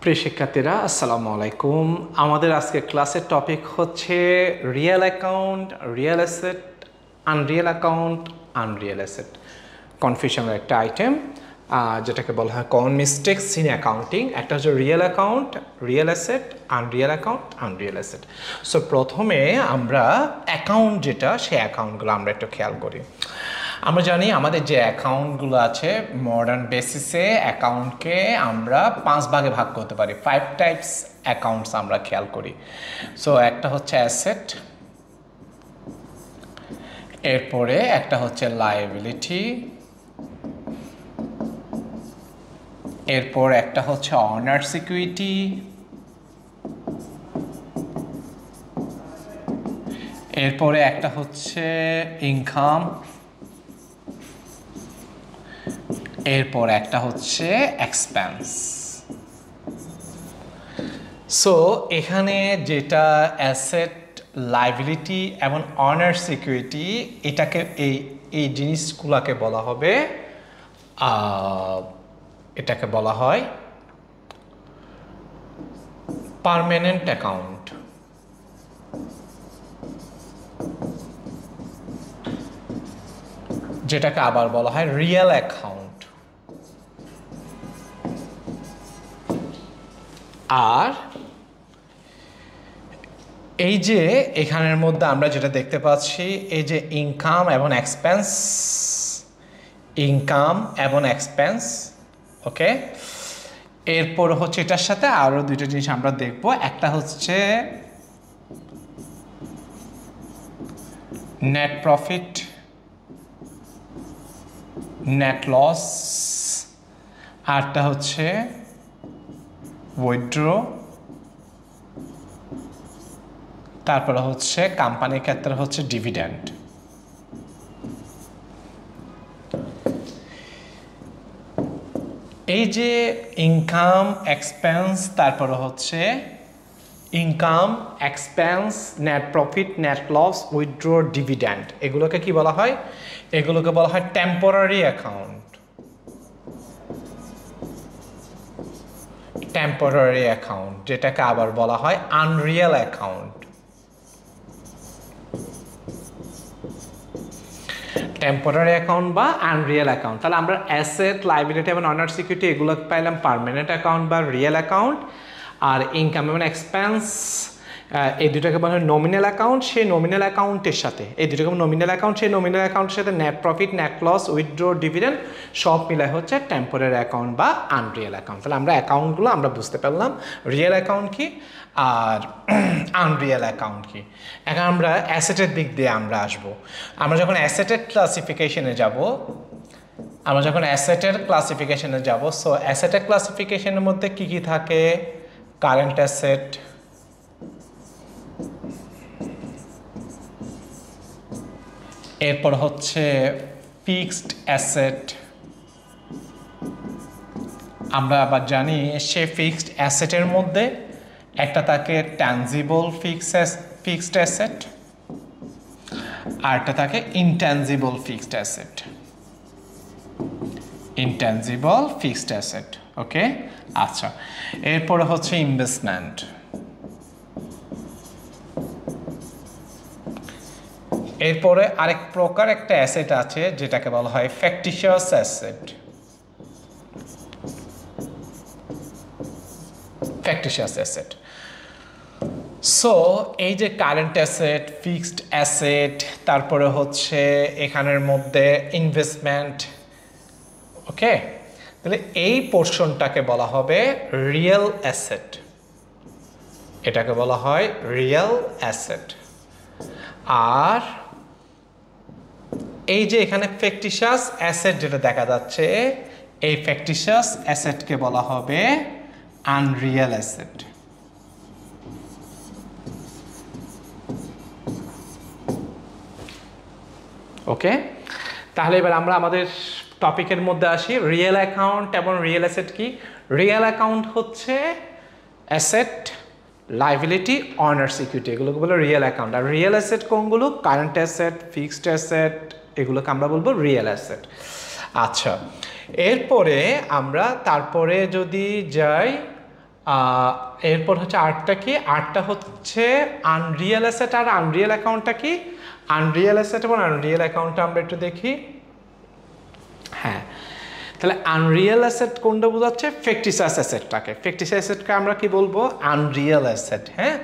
প্রিয় শিক্ষার্থীরা আসসালামু আলাইকুম। আমাদের আজকে ক্লাসের টপিক হচ্ছে real account, real asset, unreal account, unreal asset. কনফিউশনের একটা আইটেম যেটাকে বলা হয় কমন মিস্টেকস ইন অ্যাকাউন্টিং। একটা হচ্ছে real account, real asset, unreal account, unreal asset. So প্রথমে আমরা অ্যাকাউন্ট যেটা, সেই অ্যাকাউন্টগুলো আমরা একটু খেয়াল করি। আমরা জানি আমাদের যে অ্যাকাউন্টগুলো আছে মডার্ন বেসিসে অ্যাকাউন্টকে আমরা 5 ভাগে ভাগ করতে পারি। 5 টাইপস অ্যাকাউন্টস আমরা খেয়াল করি। সো একটা হচ্ছে অ্যাসেট, এরপরে একটা হচ্ছে লায়াবিলিটি, এরপর একটা হচ্ছে অনার্স ইকুইটি, এরপরে একটা হচ্ছে ইনকাম, এরপর একটা হচ্ছে এক্সপেন্স। সো এখানে যেটা অ্যাসেট, লায়াবিলিটি এবং অনার্স সিকিউরিটি, এটাকে এই জিনিসগুলোকে বলা হবে এটাকে বলা হয় পার্মানেন্ট অ্যাকাউন্ট। যেটাকে আবার বলা হয় রিয়েল অ্যাকাউন্ট। আর এই যে এখানের মধ্যে আমরা যেটা দেখতে পাচ্ছি, এই যে ইনকাম এবং এক্সপেন্স, ইনকাম এবং এক্সপেন্স, ওকে। এরপর হচ্ছে এটার সাথে আরো দুইটা জিনিস আমরা দেখব। একটা হচ্ছে নেট প্রফিট, নেট লস, আরটা হচ্ছে উইথড্র, তারপরে হচ্ছে কোম্পানির ক্ষেত্রে হচ্ছে ডিভিডেন্ড। এই যে ইনকাম, এক্সপেন্স, তারপরে হচ্ছে income, expense, net profit, net loss, withdraw, dividend, এগুলোকে কি বলা হয়? এগুলোকে বলা হয় টেম্পোরারি অ্যাকাউন্ট। টেম্পোরারি অ্যাকাউন্ট, যেটাকে আবার বলা হয় আনরিয়েল অ্যাকাউন্ট। টেম্পোরারি অ্যাকাউন্ট বা আনরিয়েল অ্যাকাউন্ট। তাহলে আমরা অ্যাসেট, লায়াবিলিটি এবং অনার্স সিকিউরিটি এগুলো পাইলাম পার্মানেন্ট অ্যাকাউন্ট বা রিয়েল অ্যাকাউন্ট। আর ইনকাম এবং এক্সপেন্স এই দুটাকে বলা হয় নমিনাল অ্যাকাউন্ট। সেই নমিনাল অ্যাকাউন্টের সাথে এই দুটাকে নমিনাল অ্যাকাউন্ট, সেই নমিনাল অ্যাকাউন্টের সাথে net profit, net loss, withdraw, dividend সব মিলাই হচ্ছে টেম্পোরারি অ্যাকাউন্ট বা আনরিয়েল অ্যাকাউন্ট। তাহলে আমরা অ্যাকাউন্টগুলো আমরা বুঝতে পারলাম, রিয়েল অ্যাকাউন্ট কি আর আনরিয়েল অ্যাকাউন্ট কি। এখন আমরা অ্যাসেটের দিক দিয়ে আমরা আসবো। আমরা যখন অ্যাসেটের ক্লাসিফিকেশনে যাব, সো অ্যাসেটের ক্লাসিফিকেশনের মধ্যে কি কি থাকে? কারেন্ট অ্যাসেট, এরপর হচ্ছে ফিক্সড অ্যাসেট। আমরা আবার জানি সে ফিক্সড অ্যাসেটের মধ্যে একটা থাকে ট্যানজিবল ফিক্সড অ্যাসেট, আর একটা থাকে intangible fixed asset. Intangible fixed asset, okay. আচ্ছা, এরপরে হচ্ছে ইনভেস্টমেন্ট। এরপরে আরেক প্রকার একটা অ্যাসেট আছে যেটাকে বলা হয় ফ্যাক্টিশিয়াস অ্যাসেট। ফ্যাক্টিশিয়াস অ্যাসেট। সো এই যে কারেন্ট অ্যাসেট, ফিক্সড অ্যাসেট, তারপরে হচ্ছে এখানের মধ্যে ইনভেস্টমেন্ট, ওকে। তাহলে এই পোর্শনটাকে বলা হবে রিয়েল অ্যাসেট। এটাকে বলা হয় রিয়েল অ্যাসেট। আর এই যে এখানে ফ্যাক্টিশিয়াস অ্যাসেট যেটা দেখা যাচ্ছে, এই ফ্যাক্টিশিয়াস অ্যাসেটকে বলা হবে আনরিয়েল অ্যাসেট। ওকে, তাহলে এবার আমরা আমাদের টপিকের মধ্যে আসি। রিয়েল অ্যাকাউন্ট এবং রিয়েল অ্যাসেট কি? রিয়েল অ্যাকাউন্ট হচ্ছে অ্যাসেট, লায়াবিলিটি, অনার্স সিকিউরিটি, এগুলোকে বলে রিয়েল অ্যাকাউন্ট। আর রিয়েল অ্যাসেট কোনগুলো? কারেন্ট অ্যাসেট, ফিক্সড অ্যাসেট, এগুলোকে আমরা বলবো রিয়েল অ্যাসেট। আচ্ছা, এরপরে আমরা তারপরে যদি যাই এরপর হচ্ছে আর্টটা কি, আর্টটা হচ্ছে আনরিয়েল অ্যাসেট আর আনরিয়েল অ্যাকাউন্টটা কি, আনরিয়েল অ্যাসেট এবং আনরিয়েল অ্যাকাউন্টটা আমরা একটু দেখি। হ্যাঁ, তাহলে আনরিয়েল অ্যাসেট কোনটা বোঝাচ্ছে, ফিকটিশিয়াস অ্যাসেটটাকে, ফিকটিশিয়াস অ্যাসেটকে আমরা কি বলবো, আনরিয়েল অ্যাসেট। হ্যাঁ,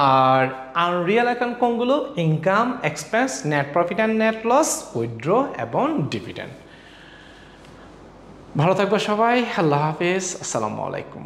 আর আনরিয়েল অ্যাকাউন্ট কোনগুলো, income, expense, net profit and net loss, withdraw এবং ডিভিডেন্ড। ভালো থাকবে সবাই, আল্লাহ হাফিজ, আসসালামু আলাইকুম।